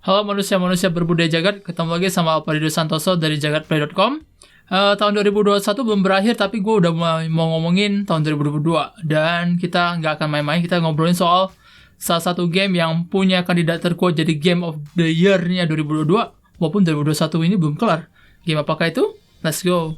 Halo manusia-manusia berbudaya jagat, ketemu lagi sama Alparido Santoso dari jagatplay.com. Tahun 2021 belum berakhir, tapi gue udah mau ngomongin tahun 2022. Dan kita nggak akan main-main, kita ngobrolin soal salah satu game yang punya kandidat terkuat jadi Game of the Year-nya 2022, walaupun 2021 ini belum kelar. Game apakah itu? Let's go!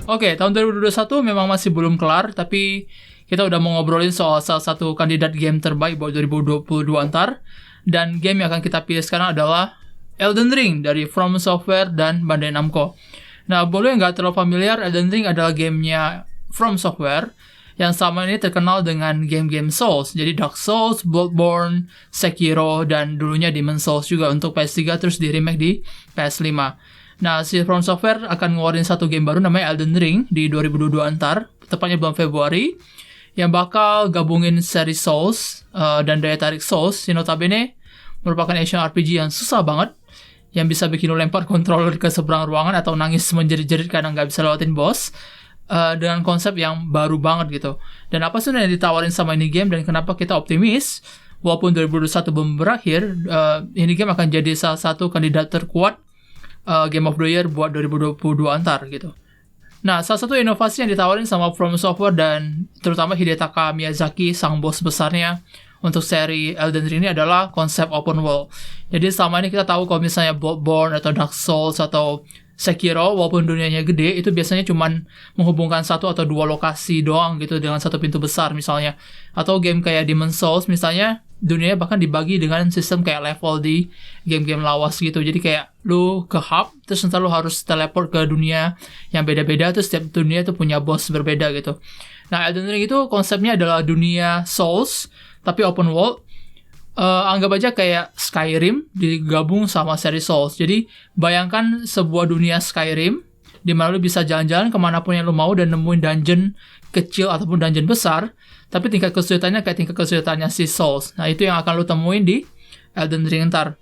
Oke, tahun 2021 memang masih belum kelar, tapi kita udah mau ngobrolin soal salah satu kandidat game terbaik buat 2022 antar. Dan game yang akan kita pilih sekarang adalah Elden Ring dari From Software dan Bandai Namco. Nah, boleh nggak terlalu familiar, Elden Ring adalah gamenya From Software yang selama ini terkenal dengan game-game Souls. Jadi Dark Souls, Bloodborne, Sekiro, dan dulunya Demon's Souls juga untuk PS3 terus di remake di PS5. Nah, si From Software akan ngeluarin satu game baru namanya Elden Ring di 2022 antar, tepatnya bulan Februari, yang bakal gabungin seri Souls dan daya tarik Souls. Yang notabene merupakan action RPG yang susah banget, yang bisa bikin lo lempar controller ke seberang ruangan atau nangis menjerit-jerit karena nggak bisa lewatin boss, dengan konsep yang baru banget gitu. Dan apa sih yang ditawarin sama ini game dan kenapa kita optimis walaupun 2021 belum berakhir, ini game akan jadi salah satu kandidat terkuat Game of the Year buat 2022 antar gitu. Nah, salah satu inovasi yang ditawarin sama From Software dan terutama Hidetaka Miyazaki, sang bos besarnya untuk seri Elden Ring ini adalah konsep open world. Jadi selama ini kita tahu kalau misalnya Bloodborne atau Dark Souls atau Sekiro, walaupun dunianya gede, itu biasanya cuman menghubungkan satu atau dua lokasi doang gitu dengan satu pintu besar misalnya. Atau game kayak Demon's Souls misalnya, dunianya bahkan dibagi dengan sistem kayak level di game-game lawas gitu. Jadi kayak lu ke hub, terus ntar lu harus teleport ke dunia yang beda-beda, terus setiap dunia itu punya boss berbeda gitu. Nah, Elden Ring itu konsepnya adalah dunia Souls, tapi open world. Anggap aja kayak Skyrim digabung sama seri Souls. Jadi bayangkan sebuah dunia Skyrim di mana lu bisa jalan-jalan kemanapun yang lu mau dan nemuin dungeon kecil ataupun dungeon besar, tapi tingkat kesulitannya kayak tingkat kesulitannya si Souls. Nah, itu yang akan lu temuin di Elden Ring ntar.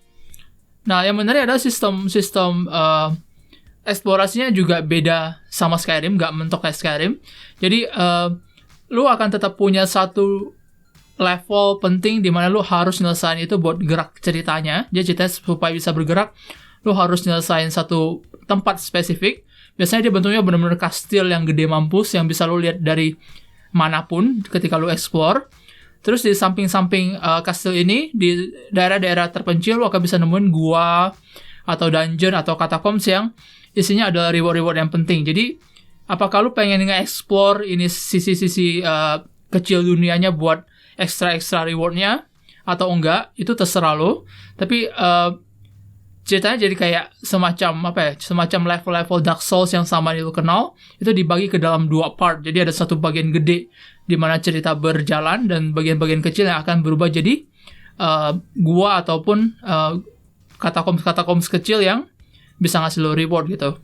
Nah, yang menarik adalah sistem eksplorasinya juga beda sama Skyrim, nggak mentok kayak Skyrim. Jadi lu akan tetap punya satu level penting di mana lu harus nyelesain itu buat gerak ceritanya. Jadi ceritanya supaya bisa bergerak, lu harus nyelesain satu tempat spesifik. Biasanya dia bentuknya benar-benar kastil yang gede mampus yang bisa lu lihat dari manapun ketika lu explore. Terus di samping-samping kastil ini, di daerah-daerah terpencil lu akan bisa nemuin gua atau dungeon atau catacombs yang isinya adalah reward-reward yang penting. Jadi apakah lu pengen nge-explore ini sisi-sisi kecil dunianya buat ekstra rewardnya atau enggak, itu terserah lo. Tapi ceritanya jadi kayak semacam level-level Dark Souls yang sama yang lo kenal, itu dibagi ke dalam dua part. Jadi ada satu bagian gede di mana cerita berjalan dan bagian-bagian kecil yang akan berubah jadi gua ataupun katakombs kecil yang bisa ngasih lo reward gitu.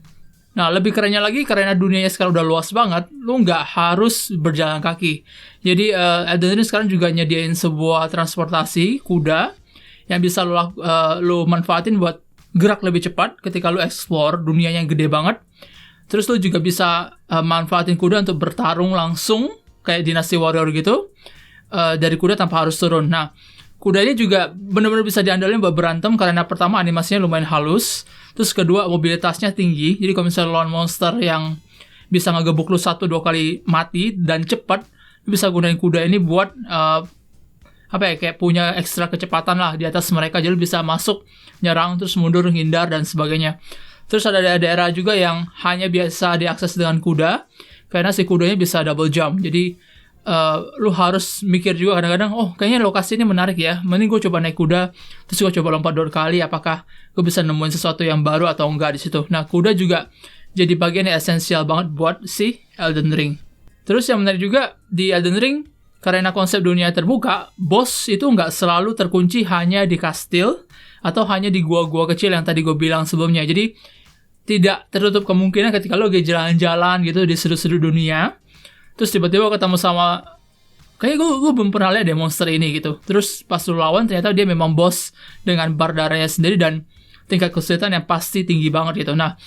Nah, lebih kerennya lagi, karena dunianya sekarang udah luas banget, lu nggak harus berjalan kaki. Jadi, Elden Ring sekarang juga nyediain sebuah transportasi kuda yang bisa lu manfaatin buat gerak lebih cepat ketika lu explore dunianya yang gede banget. Terus lu juga bisa manfaatin kuda untuk bertarung langsung, kayak Dynasty Warrior gitu, dari kuda tanpa harus turun. Nah, kuda ini juga benar-benar bisa diandalkan buat berantem karena pertama animasinya lumayan halus, terus kedua mobilitasnya tinggi. Jadi kalau misalnya lawan monster yang bisa ngegebuk lu 1-2 kali mati dan cepat, lu bisa gunain kuda ini buat kayak punya ekstra kecepatan lah di atas mereka. Jadi lu bisa masuk, nyerang, terus mundur, hindar dan sebagainya. Terus ada daerah juga yang hanya biasa diakses dengan kuda karena si kudanya bisa double jump. Jadi lu harus mikir juga kadang-kadang, kayaknya lokasi ini menarik ya, mending gue coba naik kuda, terus gue coba lompat 2 kali, apakah gue bisa nemuin sesuatu yang baru atau enggak di situ. Nah, kuda juga jadi bagian yang esensial banget buat si Elden Ring. Terus yang menarik juga di Elden Ring, karena konsep dunia terbuka, boss itu nggak selalu terkunci hanya di kastil atau hanya di gua-gua kecil yang tadi gue bilang sebelumnya. Jadi tidak tertutup kemungkinan ketika lo lagi jalan-jalan gitu di sudut-sudut dunia, terus tiba-tiba ketemu sama, kayak gue belum pernah lihat deh monster ini gitu. Terus pas lu lawan ternyata dia memang boss dengan bar darahnya sendiri dan tingkat kesulitan yang pasti tinggi banget gitu. Nah,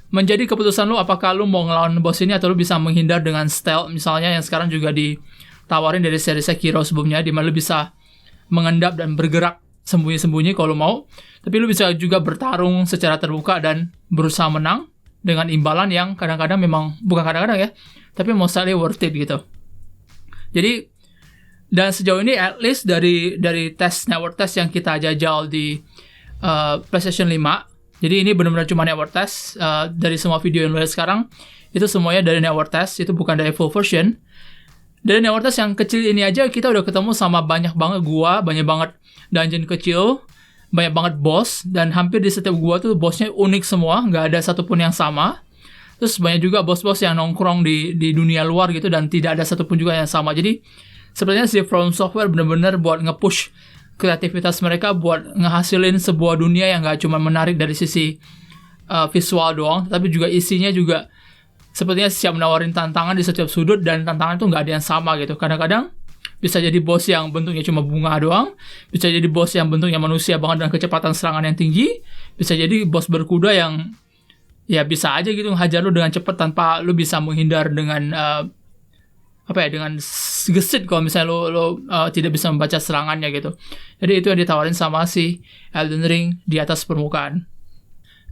menjadi keputusan lu apakah lu mau ngelawan boss ini atau lu bisa menghindar dengan stealth misalnya yang sekarang juga di tawarin dari seri Sekiro sebelumnya, di mana lu bisa mengendap dan bergerak sembunyi-sembunyi kalau lu mau, tapi lu bisa juga bertarung secara terbuka dan berusaha menang dengan imbalan yang kadang-kadang memang, bukan kadang-kadang ya, tapi mostly worth it gitu. Jadi, dan sejauh ini at least dari network test yang kita jajal di PlayStation 5, jadi ini benar-benar cuma network test, dari semua video yang lu lihat sekarang itu semuanya dari network test, itu bukan dari full version. Dari network test yang kecil ini aja kita udah ketemu sama banyak banget gua, banyak banget dungeon kecil, banyak banget boss, dan hampir di setiap gua tuh bossnya unik semua, nggak ada satupun yang sama. Terus banyak juga bos-bos yang nongkrong di dunia luar gitu, dan tidak ada satupun juga yang sama. Jadi sebenarnya si From Software benar-benar buat nge-push kreativitas mereka buat ngehasilin sebuah dunia yang nggak cuma menarik dari sisi visual doang, tapi juga isinya juga sepertinya siap menawarin tantangan di setiap sudut, dan tantangan itu nggak ada yang sama gitu. Kadang-kadang bisa jadi bos yang bentuknya cuma bunga doang, bisa jadi bos yang bentuknya manusia banget dan kecepatan serangan yang tinggi, bisa jadi bos berkuda yang ya bisa aja gitu ngehajar lu dengan cepat tanpa lu bisa menghindar dengan dengan gesit kalau misalnya lu tidak bisa membaca serangannya gitu. Jadi itu yang ditawarin sama si Elden Ring di atas permukaan.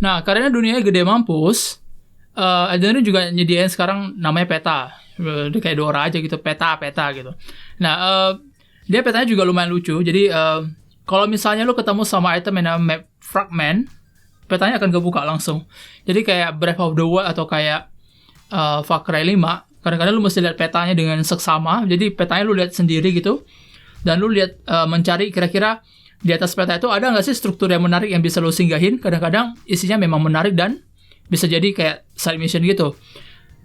Nah, karena dunianya gede mampus, Elden Ring juga nyediain sekarang namanya peta. Dia kayak Dora aja gitu, peta gitu. Nah, dia petanya juga lumayan lucu. Jadi, kalau misalnya lu ketemu sama item yang namanya map fragment, petanya akan kebuka langsung. Jadi kayak Breath of the Wild atau kayak Far Cry 5, kadang-kadang lu mesti lihat petanya dengan seksama. Jadi petanya lu lihat sendiri gitu, dan lu lihat mencari kira-kira di atas peta itu ada nggak sih struktur yang menarik yang bisa lu singgahin. Kadang-kadang isinya memang menarik dan bisa jadi kayak side mission gitu.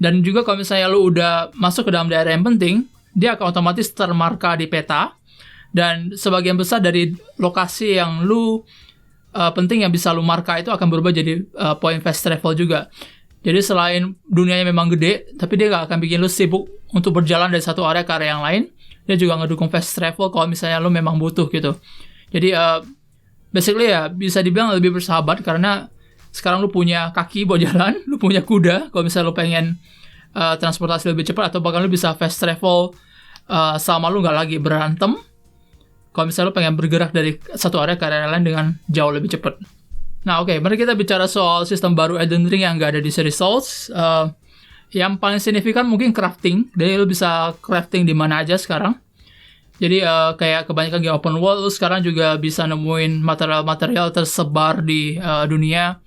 Dan juga kalau misalnya lu udah masuk ke dalam daerah yang penting, dia akan otomatis termarka di peta, dan sebagian besar dari lokasi yang lu penting yang bisa lu marka itu akan berubah jadi point fast travel juga. Jadi selain dunianya memang gede, tapi dia gak akan bikin lu sibuk untuk berjalan dari satu area ke area yang lain. Dia juga ngedukung fast travel kalau misalnya lu memang butuh gitu. Jadi basically ya bisa dibilang lebih bersahabat, karena sekarang lu punya kaki buat jalan, lu punya kuda kalau misalnya lu pengen transportasi lebih cepat, atau bahkan lu bisa fast travel selama lu gak lagi berantem kalau misalnya lu pengen bergerak dari satu area ke area lain dengan jauh lebih cepat. Nah oke, mari kita bicara soal sistem baru Elden Ring yang gak ada di seri Souls. Yang paling signifikan mungkin crafting. Jadi lu bisa crafting di mana aja sekarang. Jadi kayak kebanyakan game open world, lu sekarang juga bisa nemuin material-material tersebar di dunia.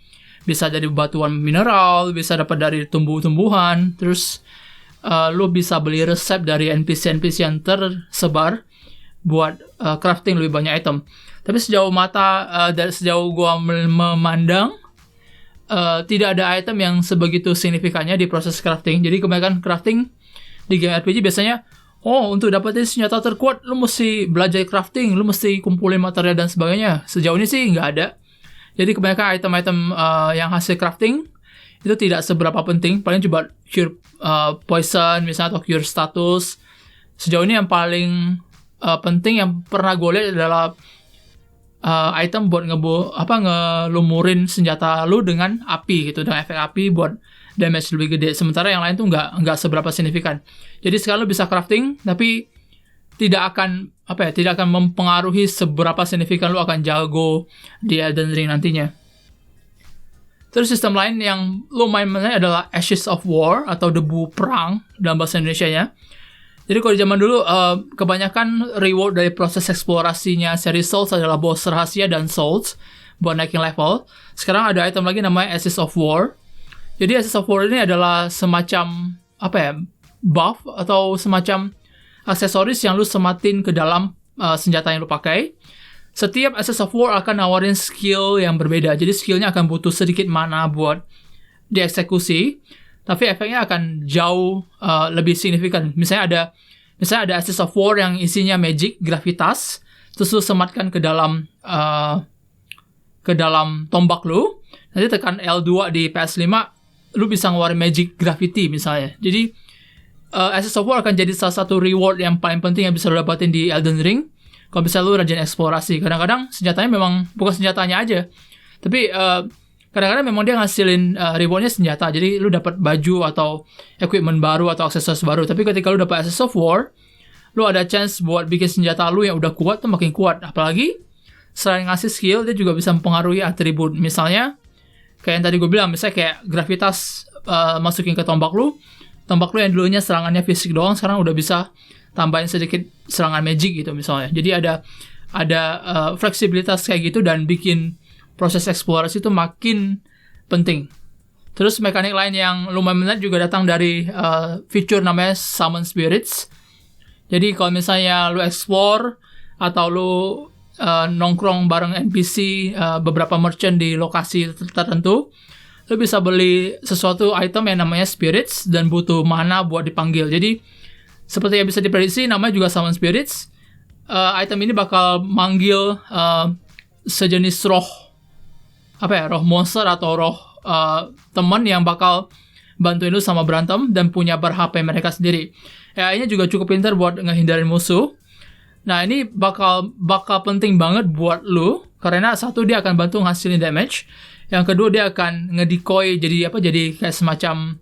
Bisa dari batuan mineral, bisa dapat dari tumbuh-tumbuhan, terus lu bisa beli resep dari NPC-NPC yang tersebar buat crafting lebih banyak item. Tapi sejauh sejauh gua memandang, tidak ada item yang sebegitu signifikannya di proses crafting. Jadi kebanyakan crafting di game RPG biasanya, untuk dapetin senjata terkuat, lu mesti belajar crafting, lu mesti kumpulin material dan sebagainya. Sejauh ini sih nggak ada. Jadi kebanyakan item-item yang hasil crafting itu tidak seberapa penting. Paling coba cure poison misalnya, atau cure status. Sejauh ini yang paling penting yang pernah gue lihat adalah item buat ngelumurin senjata lu dengan api gitu, dengan efek api buat damage lebih gede. Sementara yang lain tuh nggak seberapa signifikan. Jadi sekarang lu bisa crafting, tapi tidak akan mempengaruhi seberapa signifikan lu akan jago di Elden Ring nantinya. Terus sistem lain yang lumayan menarik adalah Ashes of War atau debu perang dalam bahasa Indonesianya. Jadi kalau di zaman dulu kebanyakan reward dari proses eksplorasinya seri Souls adalah boss rahasia dan souls buat naikin level. Sekarang ada item lagi namanya Ashes of War. Jadi Ashes of War ini adalah semacam buff atau semacam aksesoris yang lu sematin ke dalam senjata yang lu pakai. Setiap Ashes of War akan nawarin skill yang berbeda. Jadi skillnya akan butuh sedikit mana buat dieksekusi, tapi efeknya akan jauh lebih signifikan. Misalnya ada Ashes of War yang isinya magic, gravitas, terus lu sematkan ke dalam tombak lu. Nanti tekan L2 di PS5, lu bisa ngeluarin magic gravity misalnya. Jadi Ashes of War akan jadi salah satu reward yang paling penting yang bisa lu dapatin di Elden Ring. Kalau bisa lu rajin eksplorasi. Kadang-kadang senjatanya memang bukan senjatanya aja, tapi kadang-kadang memang dia ngasilin rewardnya senjata. Jadi lu dapat baju atau equipment baru atau aksesoris baru. Tapi ketika lu dapat Ashes of War, lu ada chance buat bikin senjata lu yang udah kuat tuh makin kuat. Apalagi selain ngasih skill, dia juga bisa mempengaruhi atribut. Misalnya kayak yang tadi gue bilang, misalnya kayak gravitas masukin ke tombak lu yang dulunya serangannya fisik doang, sekarang udah bisa tambahin sedikit serangan magic gitu misalnya. Jadi ada fleksibilitas kayak gitu dan bikin proses eksplorasi itu makin penting. Terus mekanik lain yang lumayan menarik juga datang dari feature namanya Summon Spirits. Jadi kalau misalnya lu explore atau lu nongkrong bareng NPC, beberapa merchant di lokasi tertentu, lu bisa beli sesuatu item yang namanya Spirits dan butuh mana buat dipanggil. Jadi seperti yang bisa diprediksi, namanya juga Summon Spirits. Item ini bakal manggil sejenis roh monster atau roh teman yang bakal bantuin lu sama berantem dan punya bar HP mereka sendiri. Ini juga cukup pintar buat ngehindarin musuh. Nah, ini bakal penting banget buat lu karena satu, dia akan bantu ngasilin damage. Yang kedua, dia akan ngedecoy jadi kayak semacam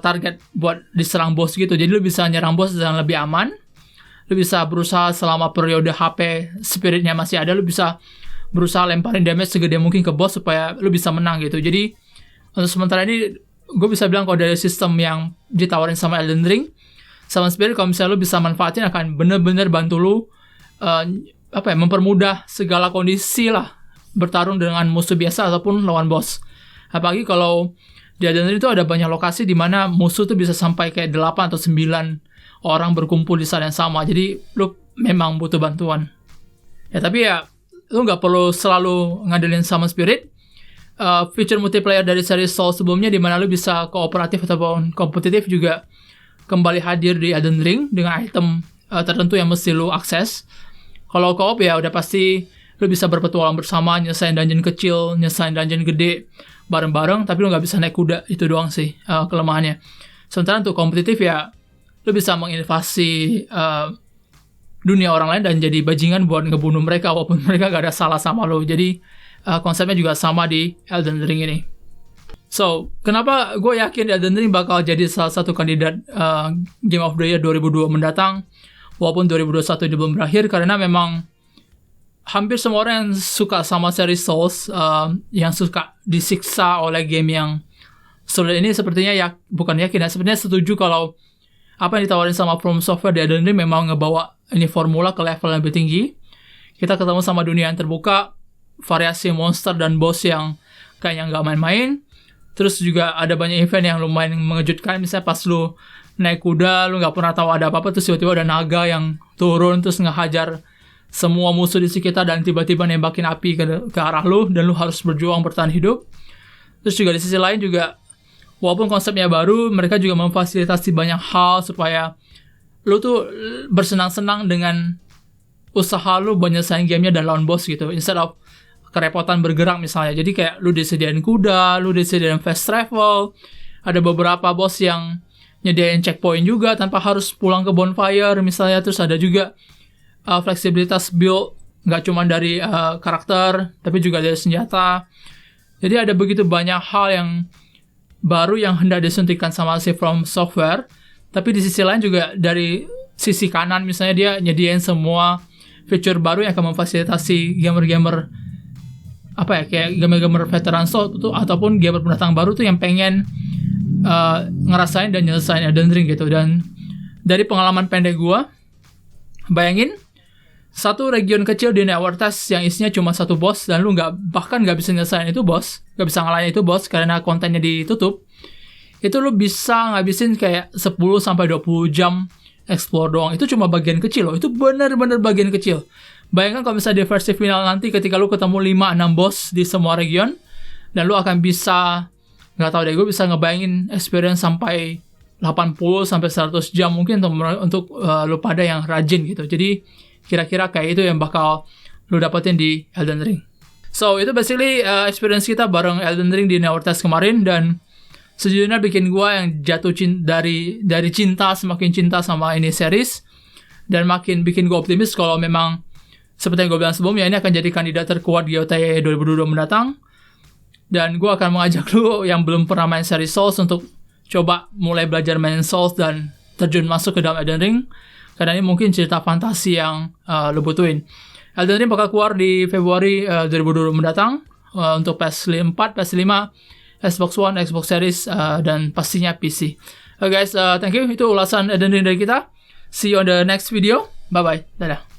target buat diserang boss gitu. Jadi lu bisa nyerang boss dengan lebih aman. Lu bisa berusaha selama periode HP spiritnya masih ada, lu bisa berusaha lemparin damage segede mungkin ke boss supaya lu bisa menang gitu. Jadi untuk sementara ini gue bisa bilang kalau dari sistem yang ditawarin sama Elden Ring, Summon Spirit kalau misalnya lu bisa manfaatin akan bener-bener bantu lu mempermudah segala kondisi lah bertarung dengan musuh biasa ataupun lawan boss. Apalagi kalau di Elden Ring itu ada banyak lokasi di mana musuh tuh bisa sampai kayak 8 atau 9 orang berkumpul di saat yang sama. Jadi lu memang butuh bantuan. Tapi lu nggak perlu selalu ngandelin Summon Spirit. Feature multiplayer dari seri Souls sebelumnya di mana lu bisa kooperatif ataupun kompetitif juga kembali hadir di Elden Ring dengan item tertentu yang mesti lu akses. Kalau co-op udah pasti lu bisa berpetualang bersama, nyelesain dungeon kecil, nyelesain dungeon gede bareng-bareng, tapi lu nggak bisa naik kuda. Itu doang sih kelemahannya. Sementara untuk kompetitif lu bisa menginvasi dunia orang lain dan jadi bajingan buat ngebunuh mereka walaupun mereka gak ada salah sama lo. Jadi konsepnya juga sama di Elden Ring ini. So, kenapa gue yakin Elden Ring bakal jadi salah satu kandidat Game of the Year 2002 mendatang walaupun 2021 ini belum berakhir, karena memang hampir semua orang yang suka sama seri Souls, yang suka disiksa oleh game yang sulit ini sepertinya sebenarnya setuju kalau apa yang ditawarin sama From Software di Elden Ring memang ngebawa ini formula ke level yang lebih tinggi. Kita ketemu sama dunia yang terbuka, variasi monster dan boss yang kayaknya nggak main-main. Terus juga ada banyak event yang lumayan mengejutkan. Misalnya pas lu naik kuda, lu nggak pernah tahu ada apa-apa, terus tiba-tiba ada naga yang turun terus ngehajar semua musuh di sekitar dan tiba-tiba nembakin api ke arah lu dan lu harus berjuang bertahan hidup. Terus juga di sisi lain juga, walaupun konsepnya baru, mereka juga memfasilitasi banyak hal supaya lu tuh bersenang-senang dengan usaha lu buat nyelesain gamenya dan lawan boss gitu, instead of kerepotan bergerak misalnya. Jadi kayak lu disediain kuda, lu disediain fast travel, ada beberapa boss yang nyediain checkpoint juga tanpa harus pulang ke bonfire misalnya. Terus ada juga fleksibilitas build, nggak cuma dari karakter, tapi juga dari senjata. Jadi ada begitu banyak hal yang baru yang hendak disuntikan sama si From Software. Tapi di sisi lain juga dari sisi kanan misalnya dia nyediain semua feature baru yang akan memfasilitasi gamer-gamer kayak gamer-gamer veteran Souls tuh, ataupun gamer pendatang baru tuh yang pengen ngerasain dan nyelesain Elden Ring gitu. Dan dari pengalaman pendek gua, bayangin satu region kecil di Nevertest yang isinya cuma satu boss dan lu bahkan nggak bisa nyelesain itu boss, nggak bisa ngalahin itu boss karena kontennya ditutup. Itu lu bisa ngabisin kayak 10-20 jam explore doang. Itu cuma bagian kecil loh. Itu benar-benar bagian kecil. Bayangkan kalau misalnya di versi final nanti ketika lu ketemu 5-6 boss di semua region, dan lu akan bisa, nggak tahu deh, gue bisa ngebayangin experience sampai 80-100 jam mungkin untuk lu pada yang rajin gitu. Jadi kira-kira kayak itu yang bakal lu dapetin di Elden Ring. So, itu basically experience kita bareng Elden Ring di Nevertest kemarin, dan sejujurnya bikin gue yang jatuh dari cinta semakin cinta sama ini series, dan makin bikin gue optimis kalau memang seperti yang gue bilang sebelumnya, ini akan jadi kandidat terkuat di GOTY 2022 mendatang. Dan gue akan mengajak lu yang belum pernah main series Souls untuk coba mulai belajar main Souls dan terjun masuk ke dalam Elden Ring, karena ini mungkin cerita fantasi yang lo butuhin. Elden Ring bakal keluar di Februari 2020 mendatang untuk PS4, PS5, Xbox One, Xbox Series, dan pastinya PC. Guys, thank you. Itu ulasan Elden Ring dari kita. See you on the next video. Bye-bye. Dadah.